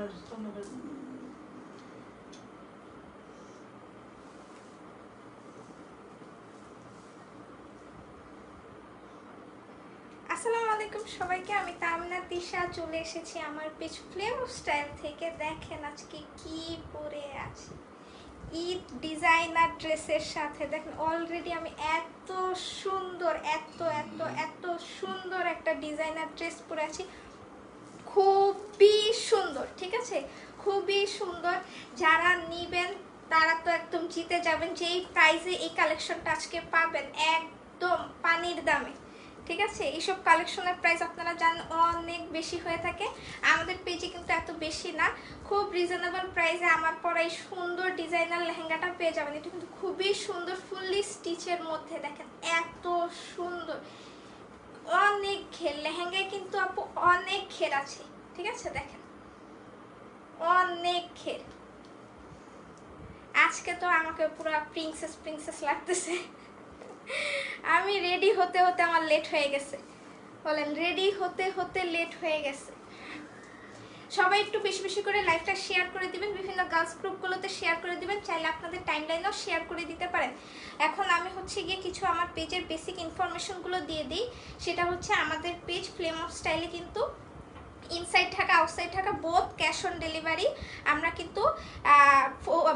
আসসালামু আলাইকুম সবাইকে, আমি তামনা তিশা চলে এসেছি আমার পেজ ফ্লেম স্টাইল থেকে। দেখেন আজকে কি পরে আছি, ঈদ ডিজাইনার ড্রেসের সাথে। দেখেন অলরেডি আমি এত সুন্দর এত এত এত সুন্দর একটা ডিজাইনার ড্রেস পরে আছি, খুবই সুন্দর, ঠিক আছে, খুবই সুন্দর। যারা নিবেন তারা তো একদম জিতে যাবেন। যেই প্রাইসে এই কালেকশনটা আজকে পাবেন একদম পানির দামে, ঠিক আছে। এইসব কালেকশনের প্রাইস আপনারা জানেন অনেক বেশি হয়ে থাকে, আমাদের পেজে কিন্তু এত বেশি না। খুব রিজনেবল প্রাইসে আমার পরা এই সুন্দর ডিজাইনার লেহেঙ্গাটা পেয়ে যাবেন। এটা কিন্তু খুবই সুন্দর, ফুললি স্টিচের মধ্যে। দেখেন এত সুন্দর, অনেক ঘের লেহেঙ্গায় কিন্তু আপু অনেক ঘের আছে, ঠিক আছে। দেখেন অনেক ঘের। আজকে তো আমাকে পুরো প্রিন্সেস প্রিন্সেস লাগতেছে। আমি রেডি হতে হতে আমার লেট হয়ে গেছে, বলেন, রেডি হতে হতে লেট হয়ে গেছে। সবাই একটু বেশি বেশি করে লাইভটা শেয়ার করে দিবেন, বিভিন্ন গার্লস গ্রুপগুলোতে শেয়ার করে দিবেন, চাইলে আপনাদের টাইমলাইনেও শেয়ার করে দিতে পারেন। এখন আমি হচ্ছে গিয়ে কিছু আমার পেজের বেসিক ইনফরমেশনগুলো দিয়ে দিই। সেটা হচ্ছে আমাদের পেজ ফ্লেম অফ স্টাইলে কিন্তু inside Dhaka outside Dhaka both cash on delivery. আমরা কিন্তু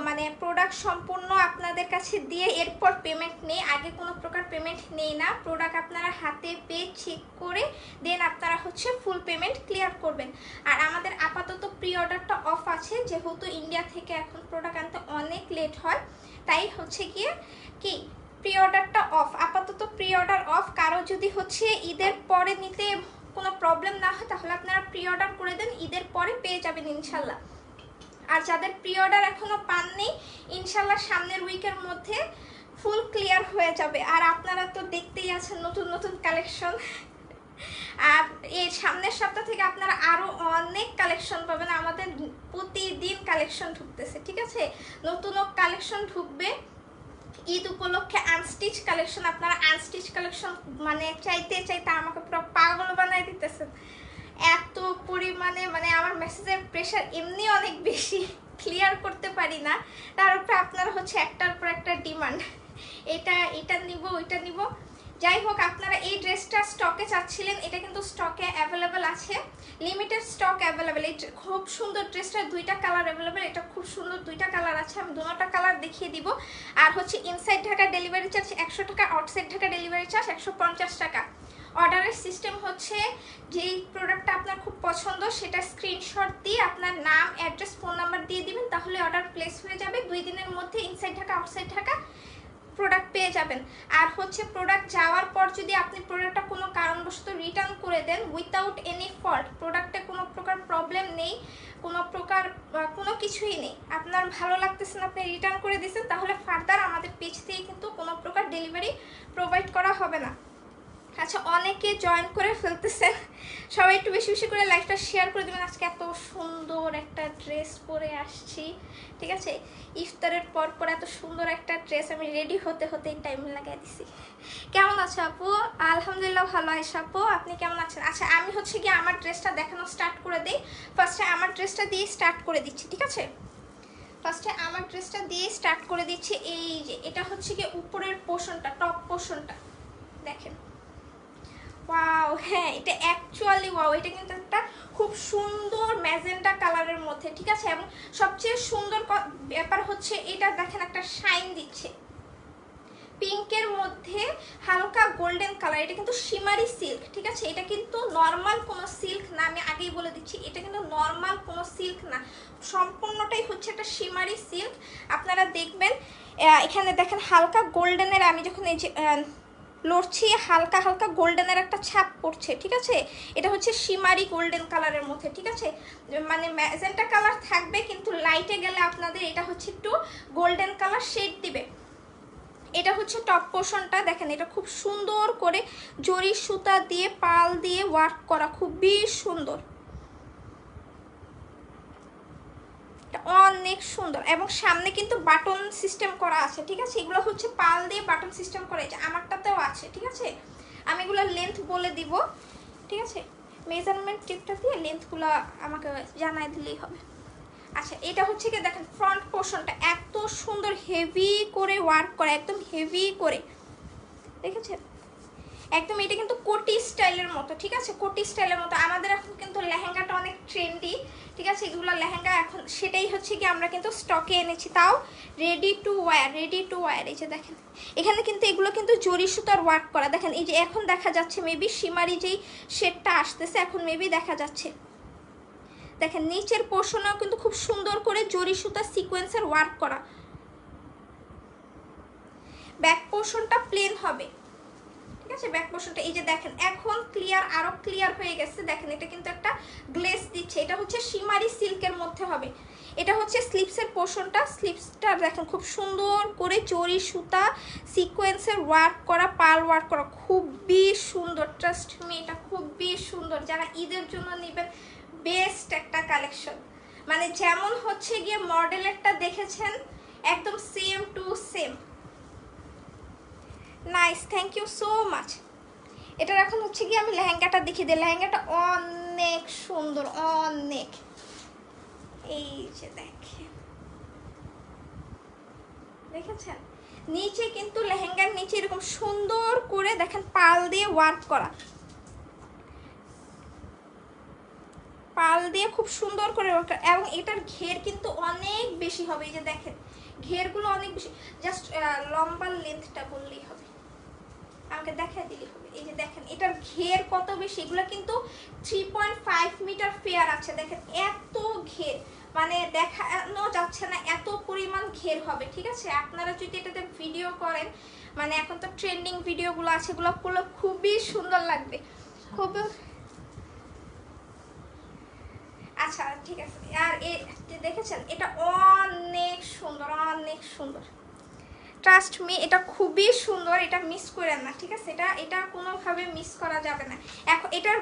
মানে প্রোডাক্ট সম্পূর্ণ আপনাদের কাছে দিয়ে এরপর পেমেন্ট নেই, আগে কোনো প্রকার পেমেন্ট নেই না। প্রোডাক্ট আপনারা হাতে পেয়ে চেক করে দেন আপনারা হচ্ছে ফুল পেমেন্ট ক্লিয়ার করবেন। আর আমাদের আপাতত প্রি অর্ডারটা অফ আছে, যেহেতু ইন্ডিয়া থেকে এখন প্রোডাক্ট আনতে অনেক লেট হয়, তাই হচ্ছে গিয়ে কি প্রি অর্ডারটা অফ, আপাতত প্রি অর্ডার অফ। কারো যদি হচ্ছে ঈদের পরে নিতে কোনো প্রবলেম না হয় তাহলে আপনারা প্রি অর্ডার করে দেন, ঈদের পরে পেয়ে যাবেন ইনশাল্লাহ। আর যাদের প্রি অর্ডার এখনো পাননি, ইনশাল্লাহ সামনের উইকের মধ্যে ফুল ক্লিয়ার হয়ে যাবে। আর আপনারা তো দেখতেই আছেন নতুন নতুন কালেকশন, আর এই সামনের সপ্তাহ থেকে আপনারা আরো অনেক কালেকশন পাবেন। আমাদের প্রতিদিন কালেকশন ঢুকতেছে, ঠিক আছে, নতুন কালেকশন ঢুকবে। ঈদ উপলক্ষে আনস্টিচ কালেকশন, আপনারা আনস্টিচ কালেকশন মানে চাইতে চাইতে আমাকে পুরো পাগল বানাই দিতেছেন। এত পরিমাণে মানে আমার মেসেজের প্রেশার এমনি অনেক বেশি, ক্লিয়ার করতে পারি না, তার উপরে আপনারা হচ্ছে একটার পর একটা ডিমান্ড, এটা নিব ওইটা নিব। যাই হোক, আপনারা এই ড্রেসটা স্টকে চাচ্ছিলেন, এটা কিন্তু স্টকে অ্যাভেলেবেল আছে, লিমিটেড স্টক অ্যাভেলেবেল। এই খুব সুন্দর ড্রেসটার দুইটা কালার অ্যাভেলেবেল, এটা খুব সুন্দর দুইটা কালার আছে, আমি দুটোটা কালার দেখিয়ে দিব। আর হচ্ছে ইনসাইড ঢাকা ডেলিভারি চার্জ 100 টাকা, আউটসাইড ঢাকা ডেলিভারি চার্জ 150 টাকা। অর্ডারের সিস্টেম হচ্ছে যেই প্রোডাক্টটা আপনার খুব পছন্দ সেটা স্ক্রিনশট দিয়ে আপনার নাম, অ্যাড্রেস, ফোন নাম্বার দিয়ে দিবেন, তাহলে অর্ডার প্লেস হয়ে যাবে। 2 দিনের মধ্যে inside Dhaka outside Dhaka product পেয়ে যাবেন। আর হচ্ছে প্রোডাক্ট যাওয়ার পর যদি আপনি প্রোডাক্টটা কোনো কারণবশত রিটার্ন করে দেন উইথাউট এনি ফল্ট, প্রোডাক্টে কোনো প্রকার প্রবলেম নেই, কোনো প্রকার কোনো কিছুই নেই, আপনার ভালো লাগতেছে না, আপনি রিটার্ন করে দিয়েছেন, তাহলে ফার্দার আমাদের পেজ থেকে কিন্তু কোনো প্রকার ডেলিভারি প্রোভাইড করা হবে না। আচ্ছা, অনেকে জয়েন করে ফেলতেছেন, সবাই একটু বেশি বেশি করে লাইভটা শেয়ার করে দেবেন। আজকে এত সুন্দর একটা ড্রেস পরে আসছি, ঠিক আছে, ইফতারের পর পর এত সুন্দর একটা ড্রেস আমি রেডি হতে হতে টাইম লাগিয়ে দিছি। কেমন আছো আপু? আলহামদুলিল্লাহ ভালো আছি আপু, আপনি কেমন আছেন? আচ্ছা, আমি হচ্ছে কি আমার ড্রেসটা দেখানো স্টার্ট করে দিই। ফার্স্টে আমার ড্রেসটা দিয়ে স্টার্ট করে দিচ্ছি, ঠিক আছে, ফার্স্টে আমার ড্রেসটা দিয়ে স্টার্ট করে দিচ্ছি। এই যে এটা হচ্ছে কি উপরের পোর্শনটা, টপ পোর্শনটা দেখেন, ওয়াও, হ্যাঁ এটা অ্যাকচুয়ালি ওয়াও, এটা কিন্তু একটা খুব সুন্দর ম্যাজেন্টা কালারের মধ্যে, ঠিক আছে। এবং সবচেয়ে সুন্দর ব্যাপার হচ্ছে এটা দেখেন একটা শাইন দিচ্ছে, পিঙ্কের মধ্যে হালকা গোল্ডেন কালার। এটা কিন্তু শিমারি সিল্ক, ঠিক আছে, এটা কিন্তু নর্মাল কোনো সিল্ক না, আমি আগেই বলে দিচ্ছি, এটা কিন্তু নর্মাল কোনো সিল্ক না, সম্পূর্ণটাই হচ্ছে একটা শিমারি সিল্ক। আপনারা দেখবেন এখানে দেখেন হালকা গোল্ডেনের, আমি যখন এই যে লড়ছি হালকা হালকা গোল্ডেনের একটা ছাপ পড়ছে, ঠিক আছে। এটা হচ্ছে শিমারি গোল্ডেন কালারের মধ্যে, ঠিক আছে, মানে ম্যাজেন্টা কালার থাকবে কিন্তু লাইটে গেলে আপনাদের এটা হচ্ছে একটু গোল্ডেন কালার শেড দিবে। এটা হচ্ছে টপ পোর্শনটা, দেখেন এটা খুব সুন্দর করে জরি সুতা দিয়ে পাল দিয়ে ওয়ার্ক করা, খুবই সুন্দর, অনেক সুন্দর। এবং সামনে কিন্তু বাটন সিস্টেম করা আছে, ঠিক আছে, এগুলো হচ্ছে পাল দিয়ে বাটন সিস্টেম করা, আছে আমারটাতেও আছে, ঠিক আছে। আমি এগুলো লেন্থ বলে দিব, ঠিক আছে, মেজারমেন্ট টিপটা দিয়ে লেন্থগুলো আমাকে জানাই দিলেই হবে। আচ্ছা এটা হচ্ছে কি দেখেন ফ্রন্ট পোর্শনটা এত সুন্দর হেভি করে ওয়ার্ক করা, একদম হেভি করে, দেখেছেন একদম। এটা কিন্তু কোটি স্টাইলের মতো, ঠিক আছে, কোটি স্টাইলের মতো। আমাদের এখন কিন্তু লেহেঙ্গাটা অনেক ট্রেন্ডি, ঠিক আছে, এগুলো লেহেঙ্গা এখন সেটাই হচ্ছে কি আমরা কিন্তু স্টকে এনেছি, তাও ready to wire, ready to wire. এই যে দেখেন এখানে কিন্তু এগুলো কিন্তু জরি সুতার ওয়ার্ক করা, দেখেন এই যে এখন দেখা যাচ্ছে মেবি শিমারি যেই শেডটা আসতেছে এখন মেবি দেখা যাচ্ছে, দেখেন নিচের পোর্শনেও কিন্তু খুব সুন্দর করে জরি সুতা সিকোয়েন্সের ওয়ার্ক করা। ব্যাক পোর্শনটা প্লেন হবে, ঠিক আছে, ব্যাক পোর্শনটা এই যে দেখেন এখন ক্লিয়ার, আরো ক্লিয়ার হয়ে গেছে। দেখেন এটা কিন্তু একটা গ্লেজ দিচ্ছে, এটা হচ্ছে শিমারি সিল্কের মধ্যে হবে। এটা হচ্ছে স্লিপসের পোর্শনটা, স্লিপসটা দেখেন খুব সুন্দর করে জরি সুতা সিকোয়েন্সের ওয়ার্ক করা, পাল ওয়ার্ক করা, খুবই সুন্দর। ট্রাস্ট মি এটা খুবই সুন্দর, যারা ঈদের জন্য নেবেন বেস্ট একটা কালেকশন। মানে যেমন হচ্ছে গিয়ে মডেলেরটা দেখেছেন একদম same to same. Nice, thank you so much. এটার এখন হচ্ছে কি আমি লেহেঙ্গাটা দেখিয়ে দিই, লেহেঙ্গাটা অনেক সুন্দর, অনেক। এই যে দেখেছেন নিচে কিন্তু লেহেঙ্গার নিচে এরকম সুন্দর করে দেখেন পাল দিয়ে ওয়ার্ক করা, পাল দিয়ে খুব সুন্দর করে ওয়ার্ক করা, এবং এটার ঘের কিন্তু অনেক বেশি হবে। এই যে দেখেন ঘেরগুলো অনেক বেশি, জাস্ট লম্বা লেন্থটা বললেই হবে, আমাকে দেখাই দিলেই হবে। এই যে দেখেন এটার ঘের কত বেশি, এগুলো কিন্তু 3.5 মিটার ফেয়ার আছে, দেখেন এত ঘের, মানে দেখানো যাচ্ছে না এত পরিমাণ ঘের হবে, ঠিক আছে। আপনারা যদি এটাতে ভিডিও করেন, মানে এখন তো ট্রেন্ডিং ভিডিওগুলো আছে, এগুলো করলে খুবই সুন্দর লাগবে, খুব। আচ্ছা ঠিক আছে, আর দেখেছেন এটা অনেক সুন্দর, অনেক সুন্দর, ট্রাস্ট মি এটা খুবই সুন্দর, এটা মিস করেন না, ঠিক আছে, এটা কোনোভাবে মিস করা যাবে না। এখন এটার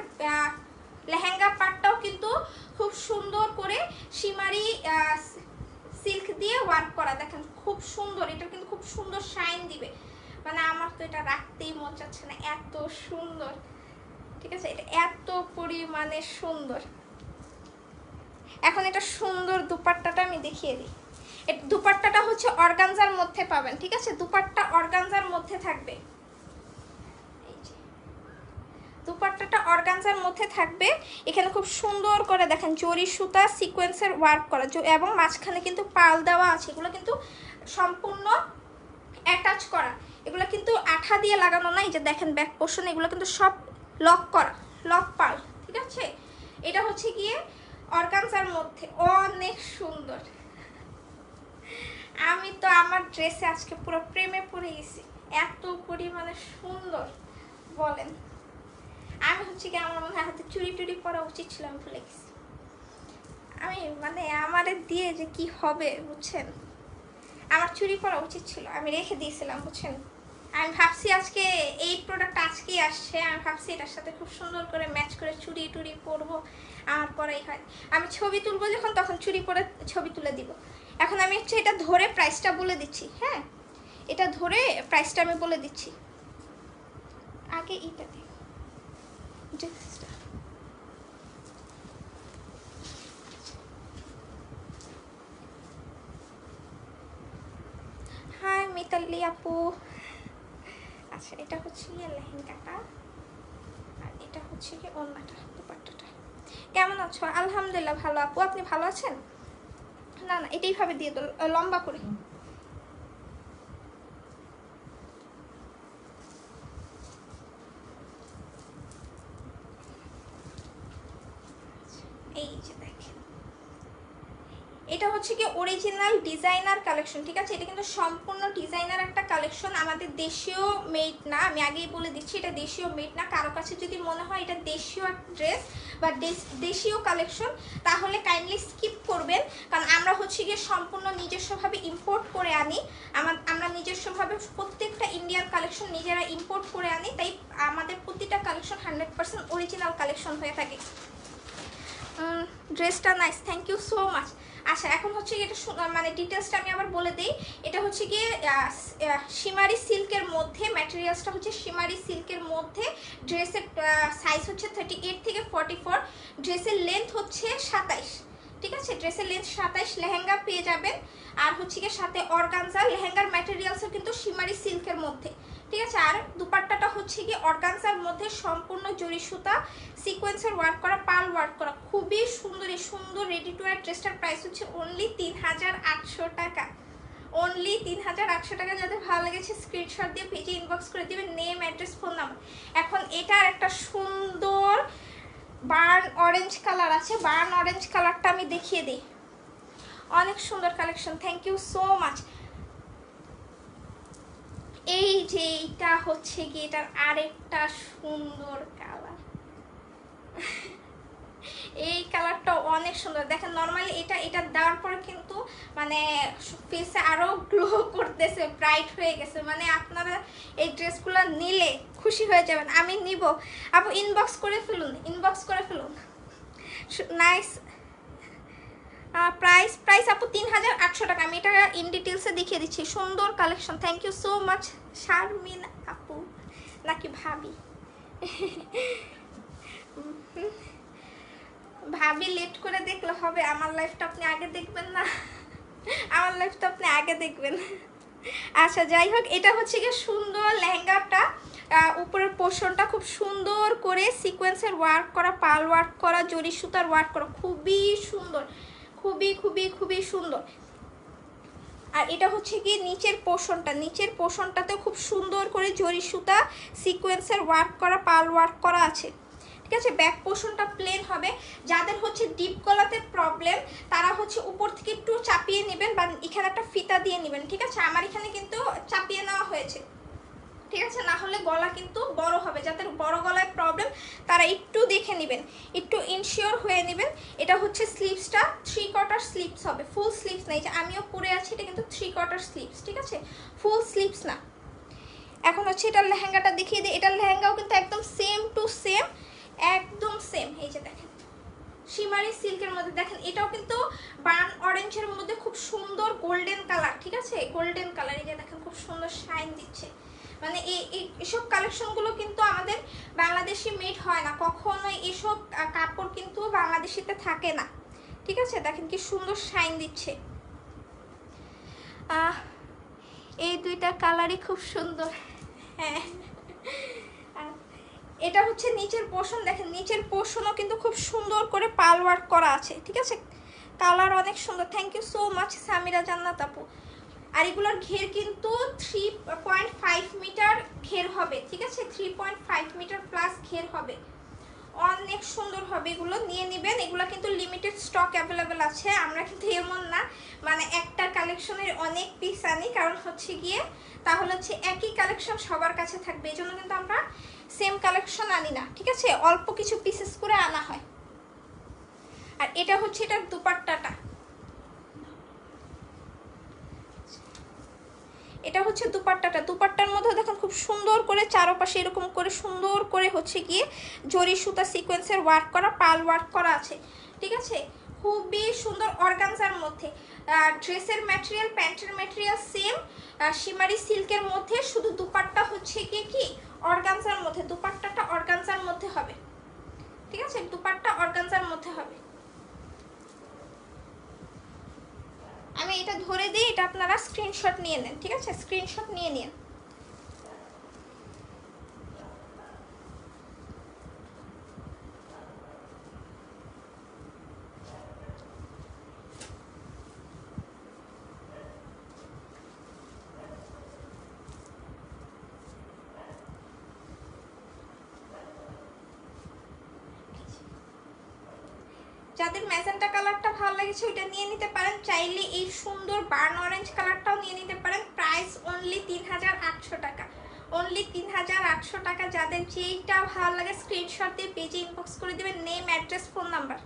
লেহেঙ্গা পাটটাও কিন্তু খুব সুন্দর করে শিমারি সিল্ক দিয়ে ওয়ার্ক করা, দেখেন খুব সুন্দর, এটা কিন্তু খুব সুন্দর শাইন দিবে, মানে আমার তো এটা রাখতেই মন চাচ্ছে না, এত সুন্দর, ঠিক আছে, এটা এত পরিমাণে সুন্দর। এখন এটা সুন্দর দুপাট্টাটা আমি দেখিয়ে দিই। দুপাট্টাটা হচ্ছে অর্গানজার মধ্যে পাবেন, ঠিক আছে, দুপাট্টা অর্গানজার মধ্যে থাকবে, দুপাট্টাটা অর্গানজার মধ্যে থাকবে। এখানে খুব সুন্দর করে দেখেন জরি সুতা সিকোয়েন্সের ওয়ার্ক করা, এবং মাঝখানে কিন্তু পাল দেওয়া আছে, এগুলো কিন্তু সম্পূর্ণ অ্যাটাচ করা, এগুলো কিন্তু আঠা দিয়ে লাগানো না। এই যে দেখেন ব্যাক পোর্শন, এগুলো কিন্তু সব লক করা, লক পাল, ঠিক আছে। এটা হচ্ছে গিয়ে অর্গানজার মধ্যে অনেক সুন্দর। আমি তো আমার ড্রেসে আজকে পুরো প্রেমে পড়ে গেছি, এত পরিমাণে সুন্দর বলেন। আমি হচ্ছে কি আমার মনে হয় হাতে চুড়ি টুড়ি পরা উচিত ছিল, আমি ভুলে গেছি। আমি মানে আমাদের দিয়ে যে কি হবে বুঝছেন, আমার চুড়ি পরা উচিত ছিল, আমি রেখে দিয়েছিলাম বুঝছেন। আমি ভাবছি আজকে এই প্রোডাক্ট আজকেই আসছে, আমি ভাবছি এটার সাথে খুব সুন্দর করে ম্যাচ করে চুড়ি টুড়ি পরবো, আমার পরাই হয়। আমি ছবি তুলবো যখন তখন চুড়ি পরে ছবি তুলে দিব। এখন আমি হচ্ছে এটা ধরে প্রাইসটা বলে দিচ্ছি, হ্যাঁ এটা ধরে প্রাইসটা আমি বলে দিচ্ছি। আগে এটা দিই, হাই মিতালি আপু। আচ্ছা এটা হচ্ছে গিয়ে লেহেঙ্গাটা, আর এটা হচ্ছে গিয়ে ওড়নাটা, দুপাট্টাটা। কেমন আছো? আলহামদুলিল্লাহ ভালো আপু, আপনি ভালো আছেন? না না এটাই ভাবে দিয়ে দাও লম্বা করে। এই যে দেখেন এটা হচ্ছে কি অরিজিনাল ডিজাইনার কালেকশন, ঠিক আছে, এটা কিন্তু সম্পূর্ণ ডিজাইনার একটা কালেকশন, আমাদের দেশীয় মেড না, আমি আগেই বলে দিচ্ছি এটা দেশীয় মেড না। কারো কাছে যদি মনে হয় এটা দেশীয় ড্রেস বা দেশীয় কালেকশন তাহলে কাইন্ডলি স্কিপ করবেন, কারণ আমরা হচ্ছে গিয়ে সম্পূর্ণ নিজস্বভাবে ইম্পোর্ট করে আনি, আমরা নিজস্বভাবে প্রত্যেকটা ইন্ডিয়ান কালেকশন নিজেরা ইম্পোর্ট করে আনি, তাই আমাদের প্রতিটা কালেকশন 100% অরিজিনাল কালেকশন হয়ে থাকে। ড্রেসটা nice, thank you so much. আচ্ছা এখন হচ্ছে এটা মানে ডিটেলসটা আমি আবার বলে দিই। এটা হচ্ছে গিয়ে শিমারি সিল্কের মধ্যে, ম্যাটেরিয়ালসটা হচ্ছে শিমারি সিল্কের মধ্যে, ড্রেসের সাইজ হচ্ছে 38 থেকে 44, ড্রেসের লেন্থ হচ্ছে 27, ঠিক আছে, ড্রেসের লেন্থ 27, লেহেঙ্গা পেয়ে যাবেন। আর হচ্ছে গিয়ে সাথে অর্গানজা, লেহেঙ্গার ম্যাটেরিয়ালসও কিন্তু শিমারি সিল্কের মধ্যে, ঠিক আছে। আর দুপাট্টাটা হচ্ছে গিয়ে অর্গানজার মধ্যে সম্পূর্ণ জরি সুতা সিকোয়েন্সের ওয়ার্ক করা, পার্ল ওয়ার্ক করা, খুবই সুন্দর। এই সুন্দর রেডি টু ওয়্যার ড্রেসটার প্রাইস হচ্ছে অনলি 3800 টাকা, অনলি 3800 টাকা। যাদের ভালো লেগেছে স্ক্রিনশট দিয়ে পেজে ইনবক্স করে দিবেন, নেম, অ্যাড্রেস, ফোন নাম্বার। এখন এটার একটা সুন্দর বার্ন অরেঞ্জ কালার আছে, বার্ন অরেঞ্জ কালারটা আমি দেখিয়ে দিই, অনেক সুন্দর collection. Thank you so much. এই যে এইটা হচ্ছে কি, এটার আরেকটা সুন্দর কালার, এই কালারটা অনেক সুন্দর। দেখেন নর্মালি এটা দেওয়ার পর কিন্তু মানে ফেসে আরো গ্লো করতেছে, ব্রাইট হয়ে গেছে। মানে আপনারা এই ড্রেসগুলো নিলে খুশি হয়ে যাবেন। আমি নিব আপু, ইনবক্স করে ফেলুন, ইনবক্স করে ফেলুন। নাইস প্রাইস আপু 3800 টাকা। আমি এটা ইন ডিটেলসে দেখিয়ে দিচ্ছি, সুন্দর collection. Thank you so much Sharmin আপু, নাকি ভাবি? ভাবি লেট করে দেখলে হবে? আমার লাইফটা আপনি আগে দেখবেন না? আমার লাইফটা আপনি আগে দেখবেন। আচ্ছা যাই হোক, এটা হচ্ছে গিয়ে সুন্দর লেহেঙ্গাটা, উপরের পোর্শনটা খুব সুন্দর করে সিকোয়েন্সের ওয়ার্ক করা, পাল ওয়ার্ক করা, জরি সুতার ওয়ার্ক করা, খুবই সুন্দর, খুবই খুবই খুবই সুন্দর। আর এটা হচ্ছে কি নিচের পোর্শনটাতেও খুব সুন্দর করে জরি সুতা সিকোয়েন্সের ওয়ার্ক করা, পাল ওয়ার্ক করা আছে, ঠিক আছে। ব্যাক পোর্শনটা প্লেন হবে। যাদের হচ্ছে ডিপ গলাতে প্রবলেম তারা হচ্ছে উপর থেকে একটু চাপিয়ে নেবেন বা এখানে একটা ফিতা দিয়ে নেবেন, ঠিক আছে। আমার এখানে কিন্তু চাপিয়ে নেওয়া হয়েছে, ঠিক আছে, না হলে গলা কিন্তু বড় হবে। যাদের বড় গলায় প্রবলেম তারা একটু দেখে নেবেন, একটু ইনশিওর হয়ে নেবেন। এটা হচ্ছে স্লিভসটা 3/4 স্লিভস হবে, ফুল স্লিভস না। এই যে আমিও পরে আছি, এটা কিন্তু 3/4 স্লিভস, ঠিক আছে, ফুল স্লিভস না। এখন হচ্ছে এটার লেহেঙ্গাটা দেখিয়ে দিই। এটার লেহেঙ্গাও কিন্তু একদম সেম টু সেম, একদম সেম। এই যে দেখেন শিমারি সিল্কের মধ্যে, দেখেন এটাও কিন্তু বার্ন অরেঞ্জের মধ্যে খুব সুন্দর গোল্ডেন কালার, ঠিক আছে, গোল্ডেন কালার। এই যে দেখেন খুব সুন্দর শাইন দিচ্ছে। মানে এইসব কালেকশনগুলো কিন্তু আমাদের বাংলাদেশি মেড হয় না কখনোই, এসব কাপড় কিন্তু বাংলাদেশিতে থাকে না, ঠিক আছে। দেখেন কি সুন্দর শাইন দিচ্ছে। এই দুইটা কালারই খুব সুন্দর। হ্যাঁ, এটা হচ্ছে নিচের পোর্শন, দেখেন নিচের পোর্শনও কিন্তু খুব সুন্দর করে পাল ওয়ার্ক করা আছে, ঠিক আছে, কালার অনেক সুন্দর। Thank you so much Samira Jannat আপু। আর এগুলোর ঘের কিন্তু 3.5 মিটার ঘের হবে, ঠিক আছে, 3.5 মিটার প্লাস ঘের হবে, অনেক সুন্দর হবে। এগুলো নিয়ে নেবেন, এগুলো কিন্তু লিমিটেড স্টক অ্যাভেলেবেল আছে। আমরা কিন্তু এমন না মানে একটা কালেকশনের অনেক পিস আনি, কারণ হচ্ছে গিয়ে তাহলে হচ্ছে একই কালেকশন সবার কাছে থাকবে, এই জন্য কিন্তু আমরা সেম কালেকশন আনি না, ঠিক আছে, অল্প কিছু পিসেস করে আনা হয়। আর এটা হচ্ছে এটার দুপাট্টাটা, এটা হচ্ছে দুপাট্টাটা। দুপাট্টার মধ্যে দেখুন খুব সুন্দর করে চারপাশে এরকম করে সুন্দর করে হচ্ছে গিয়ে জরি সুতা সিকোয়েন্সের ওয়ার্ক করা, পাল ওয়ার্ক করা আছে, ঠিক আছে, খুবই সুন্দর অর্গানজার মধ্যে। ড্রেসের ম্যাটেরিয়াল, প্যান্টের ম্যাটেরিয়াল সেম, শিমারি সিল্কের মধ্যে, শুধু দুপাট্টা হচ্ছে গিয়ে কি অর্গানজার মধ্যে, দুপাট্টাটা অর্গানজার মধ্যে হবে, ঠিক আছে, দুপাট্টা অর্গানজার মধ্যে হবে। আমি এটা ধরে দিই, এটা আপনারা স্ক্রিনশট নিয়ে নেন, ঠিক আছে, স্ক্রিনশট নিয়ে নিন। যাদের ম্যাজেন্টা কালারটা ভালো লেগেছে ওইটা নিয়ে নিতে পারেন, চাইলে এই সুন্দর বার্ন অরেঞ্জ কালারটাও নিয়ে নিতে পারেন। প্রাইস অনলি 3800 টাকা, অনলি 3800 টাকা। যাদের যেইটা ভালো লাগে স্ক্রিনশট দিয়ে পেজে ইনবক্স করে দেবেন, নেম, অ্যাড্রেস, ফোন নাম্বার।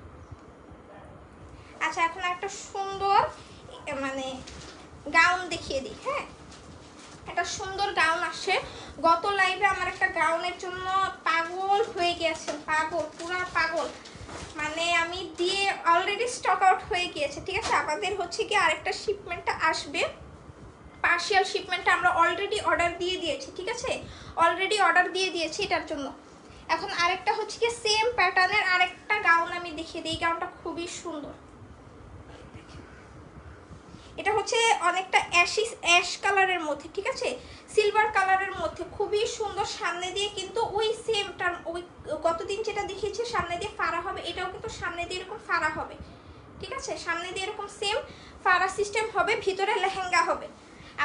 আচ্ছা এখন একটা সুন্দর মানে গাউন দেখিয়ে দিই। হ্যাঁ, একটা সুন্দর গাউন আসছে। গত লাইভে আমার একটা গাউনের জন্য পাগল হয়ে গিয়েছেন, পাগল, পুরা পাগল, মানে আমি দিয়ে অলরেডি স্টক আউট হয়ে গিয়েছে, ঠিক আছে। আমাদের হচ্ছে কি আরেকটা শিপমেন্টটা আসবে, পার্শিয়াল শিপমেন্টটা আমরা অলরেডি অর্ডার দিয়ে দিয়েছি, ঠিক আছে, অলরেডি অর্ডার দিয়ে দিয়েছি এটার জন্য। এখন আরেকটা হচ্ছে কি সেম প্যাটার্নের আরেকটা গাউন আমি দেখিয়ে দিই। এই গাউনটা খুবই সুন্দর, এটা হচ্ছে অনেকটা অ্যাশ কালারের মধ্যে, ঠিক আছে, সিলভার কালারের মধ্যে, খুবই সুন্দর। সামনে দিয়ে কিন্তু ওই সেমটার ওই গতদিন যেটা দেখিয়েছি সামনে দিয়ে ফাড়া হবে, এটাও কিন্তু সামনে দিয়ে এরকম ফাড়া হবে, ঠিক আছে, সামনে দিয়ে এরকম সেম ফাড়া সিস্টেম হবে, ভিতরে লেহেঙ্গা হবে।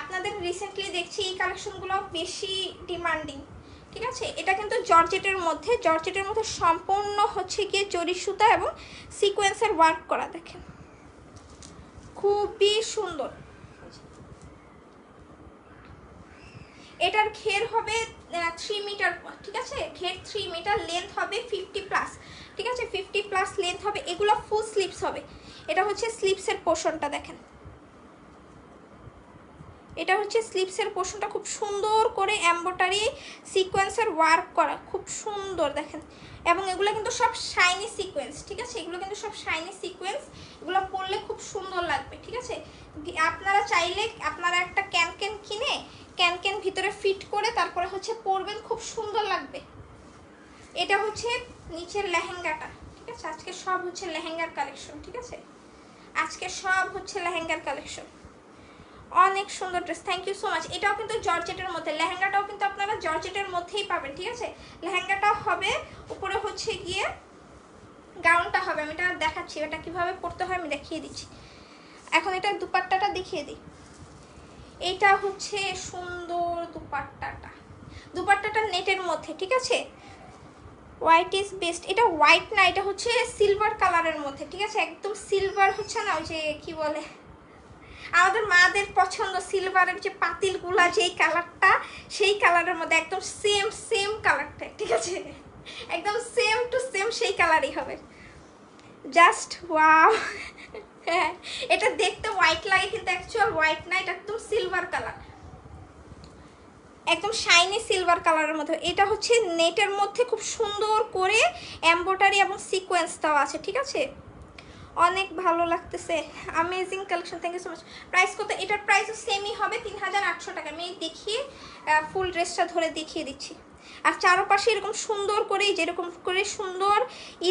আপনাদের রিসেন্টলি দেখছি এই কালেকশনগুলো বেশি ডিমান্ডিং, ঠিক আছে। এটা কিন্তু জর্জেটের মধ্যে, জর্জেটের মধ্যে সম্পূর্ণ হচ্ছে গিয়ে জরি সুতা এবং সিকোয়েন্সের ওয়ার্ক করা, দেখেন খুবই সুন্দর। এটার ঘের হবে 3 মিটার, ঠিক আছে, ঘের 3 মিটার, লেন্থ হবে 50+, ঠিক আছে, 50+ লেন্থ হবে। এগুলো ফুল স্লিপস হবে। এটা হচ্ছে স্লিপসের পোর্শনটা, দেখেন এটা হচ্ছে স্লিপসের পোর্শনটা, খুব সুন্দর করে এমব্রয়ডারি সিকোয়েন্সের ওয়ার্ক করা, খুব সুন্দর দেখেন। এবং এগুলো কিন্তু সব শাইনি সিকোয়েন্স, ঠিক আছে, এগুলো কিন্তু সব শাইনি সিকোয়েন্স, এগুলো পরলে খুব সুন্দর লাগবে, ঠিক আছে। আপনারা চাইলে আপনারা একটা ক্যান কিনে ক্যান ভিতরে ফিট করে তারপরে হচ্ছে পরবেন, খুব সুন্দর লাগবে। এটা হচ্ছে নিচের লেহেঙ্গাটা, ঠিক আছে, আজকে সব হচ্ছে লেহেঙ্গার কালেকশন, ঠিক আছে, আজকে সব হচ্ছে লেহেঙ্গার কালেকশন। অনেক সুন্দর dress, thank you so much. এটাও কিন্তু জর্জেটের মধ্যে, লেহেঙ্গাটাও কিন্তু আপনারা জর্জেটের মধ্যেই পাবেন, ঠিক আছে। লেহেঙ্গাটা হবে উপরে হচ্ছে গিয়ে গাউনটা হবে, আমি এটা দেখাচ্ছি, এটা কিভাবে পরতে হয় আমি দেখিয়ে দিচ্ছি। এখন এটা দুপাট্টাটা দেখিয়ে দিই। এইটা হচ্ছে সুন্দর দুপাট্টাটা, দুপাট্টাটা নেটের মধ্যে, ঠিক আছে, হোয়াইট ইজ বেস্ট। এটা হোয়াইট না, এটা হচ্ছে সিলভার কালারের মধ্যে, ঠিক আছে, একদম সিলভার হচ্ছে না, ওই যে কি বলে আমাদের মাদের পছন্দ সিলভারের যে পাতিলগুলা যেই কালারটা, সেই কালারের মধ্যে একদম সেম কালারটা, ঠিক আছে, একদম সেম টু সেম সেই কালারই হবে। Just wow. হ্যাঁ, এটা দেখতে হোয়াইট লাগে কিন্তু অ্যাকচুয়াল হোয়াইট না, এটা একদম সিলভার কালার, একদম শাইনি সিলভার কালারের মধ্যে। এটা হচ্ছে নেটের মধ্যে খুব সুন্দর করে এমব্রয়ডারি এবং সিকোয়েন্স দেওয়া আছে, ঠিক আছে, অনেক ভালো লাগতেছে, amazing collection, thank you so much. Price কত? এটার প্রাইসও সেমই হবে 3800 টাকা। আমি দেখিয়ে ফুল ড্রেসটা ধরে দেখিয়ে দিচ্ছি। আর চারপাশে এরকম সুন্দর করে যেরকম করে সুন্দর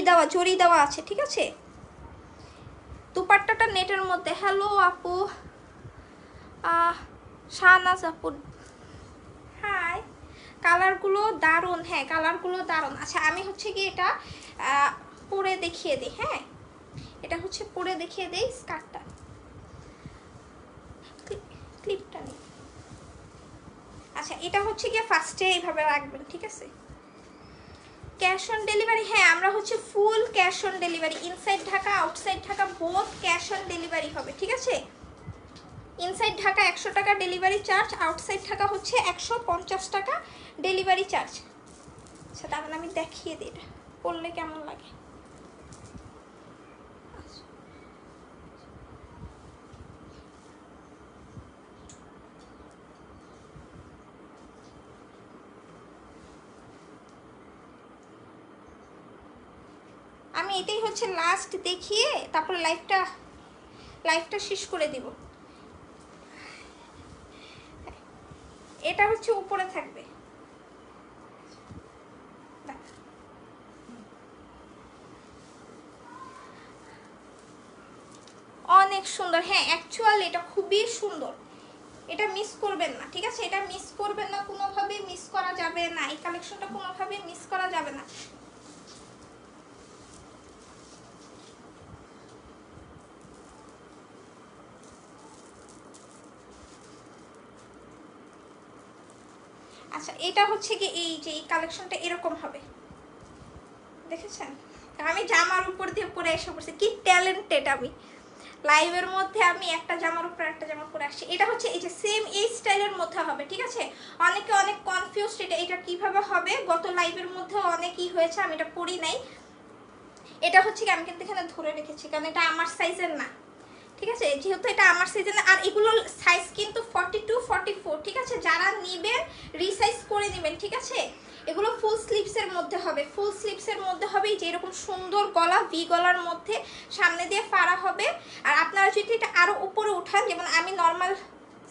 দেওয়া জরি দেওয়া আছে, ঠিক আছে। দুপাট্টাটা নেটের মধ্যে। হ্যালো আপু, শাহনাজ আপু, হাই। কালারগুলো দারুণ, হ্যাঁ কালারগুলো দারুণ। আচ্ছা আমি হচ্ছে কি এটা পরে দেখিয়ে দিই, হ্যাঁ এটা হচ্ছে পরে দেখিয়ে দেই। স্কার্টটা ক্লিপটা নেই। আচ্ছা এটা হচ্ছে গিয়ে ফার্স্টে এইভাবে রাখবেন, ঠিক আছে। ক্যাশ অন ডেলিভারি, হ্যাঁ আমরা হচ্ছে full cash on delivery, inside Dhaka outside Dhaka both cash on delivery হবে, ঠিক আছে। ইনসাইড ঢাকা 100 টাকা ডেলিভারি চার্জ, আউটসাইড ঢাকা হচ্ছে 150 টাকা ডেলিভারি চার্জ। আচ্ছা তাহলে আমি দেখিয়ে দিই এটা পরলে কেমন লাগে। আমি এটাই হচ্ছে লাস্ট দেখিয়ে তারপরে লাইভটা শেষ করে দিব। এটা হচ্ছে উপরে থাকবে, অনেক সুন্দর। হ্যাঁ অ্যাকচুয়ালি এটা খুবই সুন্দর, এটা মিস করবেন না, ঠিক আছে, এটা মিস করবেন না, কোনোভাবে মিস করা যাবে না, এই কালেকশনটা কোনোভাবে মিস করা যাবে না। আচ্ছা এটা হচ্ছে কি এই যে এই কালেকশনটা এরকম হবে, দেখেছেন, আমি জামার উপর দিয়ে পরে এসে পড়ছি, কি ট্যালেন্টেড আমি। লাইভের মধ্যে আমি একটা জামার উপর একটা জামা পরে আসছি। এটা হচ্ছে এই যে সেম এই স্টাইলের মধ্যে হবে, ঠিক আছে। অনেকে অনেক কনফিউজড এটা কিভাবে হবে, গত লাইভের মধ্যে অনেকই হয়েছে, আমি এটা পরি নাই। এটা হচ্ছে কি আমি কিন্তু এখানে ধরে রেখেছি কারণ এটা আমার সাইজের না, ঠিক আছে, যেহেতু এটা আমার সাইজের না। আর এগুলোর সাইজ কিন্তু 42 44, ঠিক আছে, যারা নেবেন রিসাইজ করে নেবেন, ঠিক আছে। এগুলো ফুল স্লিভসের মধ্যে হবে, ফুল স্লিভসের মধ্যে হবে যে এরকম সুন্দর গলা, ভি গলার মধ্যে সামনে দিয়ে ফাড়া হবে। আর আপনারা যদি এটা আরো উপরে উঠান, যেমন আমি নর্মাল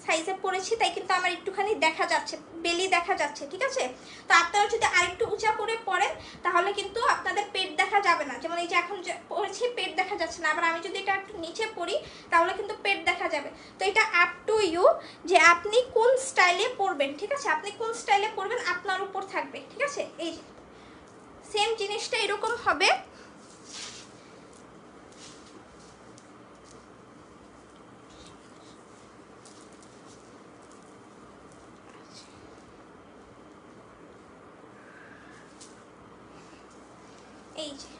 সাইজে পরেছি তাই কিন্তু আমার একটুখানি দেখা যাচ্ছে, বেলি দেখা যাচ্ছে, ঠিক আছে। তো আপনারা যদি আরেকটু উঁচা করে পরেন তাহলে কিন্তু আপনাদের পেট দেখা যাবে না। যেমন এই যে এখন পরেছি পেট দেখা যাচ্ছে না, আবার আমি যদি এটা একটু নিচে পরি তাহলে কিন্তু পেট দেখা যাবে। তো এটা আপ টু ইউ যে আপনি কোন স্টাইলে পরবেন, ঠিক আছে? আপনি কোন স্টাইলে পরবেন আপনার উপর থাকবে, ঠিক আছে? এই যে সেম জিনিসটা এরকম হবে। এই যে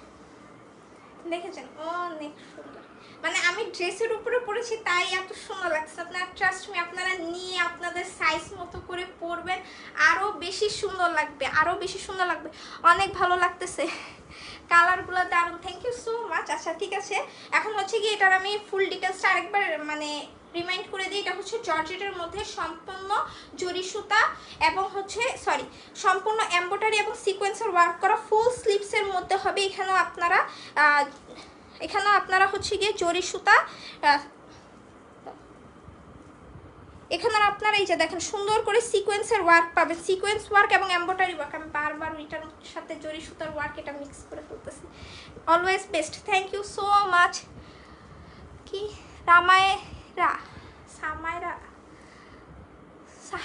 দেখেছেন অনেক সুন্দর, মানে আমি ড্রেসের উপরে পরেছি তাই এত সুন্দর লাগছে। আপনারা ট্রাস্ট মি, আপনারা নিয়ে আপনাদের সাইজ মতো করে পরবেন, আরো বেশি সুন্দর লাগবে, আরো বেশি সুন্দর লাগবে। অনেক ভালো লাগতেছে, কালারগুলো দারুণ। Thank you so much. আচ্ছা ঠিক আছে, এখন হচ্ছে কি এটার আমি ফুল ডিটেলসটা আরেকবার মানে রিমাইন্ড করে দিই। এটা হচ্ছে জর্জেটের মধ্যে সম্পূর্ণ জরি সুতা এবং হচ্ছে সম্পূর্ণ এমব্রয়ডারি এবং সিকোয়েন্সের ওয়ার্ক করা, ফুল স্লিভসের মধ্যে হবে। এখানেও আপনারা হচ্ছে গিয়ে জরি সুতা, এখানে আপনারা এই যে দেখেন সুন্দর করে সিকোয়েন্সের ওয়ার্ক পাবেন, সিকোয়েন্স ওয়ার্ক এবং এমব্রয়ডারি ওয়ার্ক। আমি বারবার এটার সাথে জরি সুতার ওয়ার্ক এটা মিক্স করে ফেলতেছি। Always best, thank you so much. কি সামায়রা,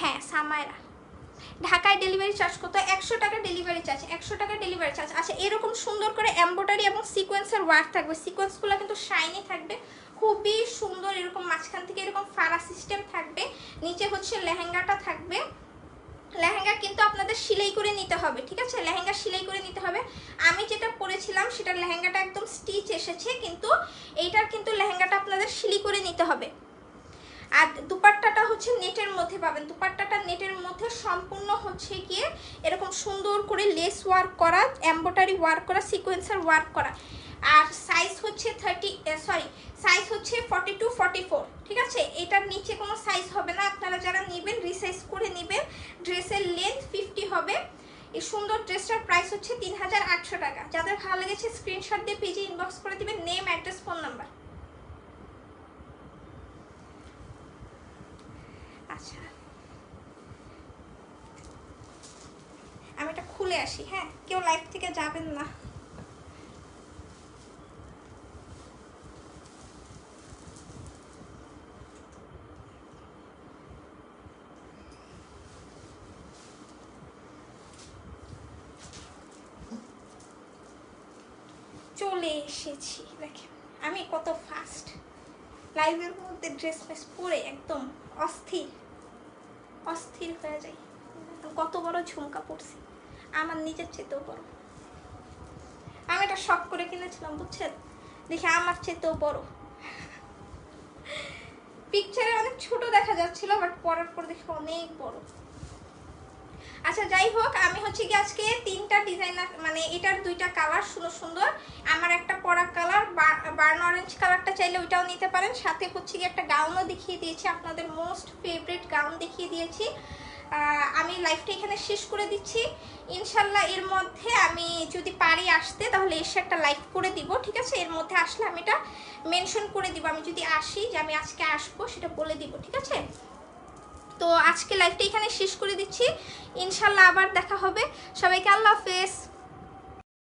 হ্যাঁ সামায়রা। ঢাকায় ডেলিভারি চার্জ কত? 100 টাকা ডেলিভারি চার্জ, 100 টাকা ডেলিভারি চার্জ। আচ্ছা এরকম সুন্দর করে এমব্রয়ডারি এবং সিকোয়েন্সের ওয়ার্ক থাকবে, সিকোয়েন্সগুলো কিন্তু শাইনি থাকবে, খুবই সুন্দর। এরকম মাঝখান থেকে এরকম ফাড়া সিস্টেম থাকবে, নিচে হচ্ছে লেহেঙ্গাটা থাকবে। লেহেঙ্গা কিন্তু আপনাদের সেলাই করে নিতে হবে, ঠিক আছে? লেহেঙ্গা সেলাই করে নিতে হবে। আমি যেটা পরেছিলাম সেটার লেহেঙ্গাটা একদম স্টিচ এসেছে, কিন্তু এইটার কিন্তু লেহেঙ্গাটা আপনাদের সেলাই করে নিতে হবে। আর দুপাট্টাটা হচ্ছে নেটের মধ্যে পাবেন, দুপাট্টাটা নেটের মধ্যে সম্পূর্ণ হচ্ছে গিয়ে এরকম সুন্দর করে লেস ওয়ার্ক করা, এমব্রয়ডারি ওয়ার্ক করা, সিকোয়েন্সার ওয়ার্ক করা। আর সাইজ হচ্ছে 42-44, ঠিক আছে? এটার নিচে কোনো সাইজ হবে না, আপনারা যারা নেবেন রিসাইজ করে নেবেন। ড্রেসের লেন্থ 50 হবে। এই সুন্দর ড্রেসটার প্রাইস হচ্ছে 3800 টাকা। যাদের ভালো লেগেছে স্ক্রিনশট দিয়ে পেজে ইনবক্স করে দিবেন, নেম, অ্যাড্রেস, ফোন নাম্বার। আচ্ছা আমি এটা খুলে আসি, হ্যাঁ কেউ লাইভ থেকে যাবেন না। চলে এসেছি, দেখেন আমি কত ফাস্ট লাইভের মধ্যে ড্রেস ফ্রেস পরে একদম অস্থির হয়ে যাই। কত বড় ঝুমকা পড়ছি, আমার নিজের চেয়েতেও বড়। আমি এটা শখ করে কিনেছিলাম বুঝছেন, দেখে আমার চেয়েতেও বড়। পিকচারে অনেক ছোট দেখা যাচ্ছিল, বাট পরার পর দেখে অনেক বড়। আচ্ছা যাই হোক, আমি হচ্ছে কি আজকে 3টা ডিজাইনার, মানে এটার 2টা কালার সুন্দর সুন্দর। আমার একটা পরা কালার বার্ন অরেঞ্জ কালারটা চাইলে ওইটাও নিতে পারেন। সাথে হচ্ছে কি একটা গাউনও দেখিয়ে দিয়েছি, আপনাদের মোস্ট ফেভারিট গাউন দেখিয়ে দিয়েছি। আমি লাইভটা এখানে শেষ করে দিচ্ছি। ইনশাল্লাহ এর মধ্যে আমি যদি পারি আসতে তাহলে এসে একটা লাইভ করে দিব, ঠিক আছে? এর মধ্যে আসলে আমি এটা মেনশন করে দিব, আমি যদি আসি যে আমি আজকে আসবো সেটা বলে দিব, ঠিক আছে? তো আজকে লাইভটা এখানে শেষ করে দিচ্ছি, ইনশাল্লাহ আবার দেখা হবে। সবাইকে আল্লাহ হাফেজ।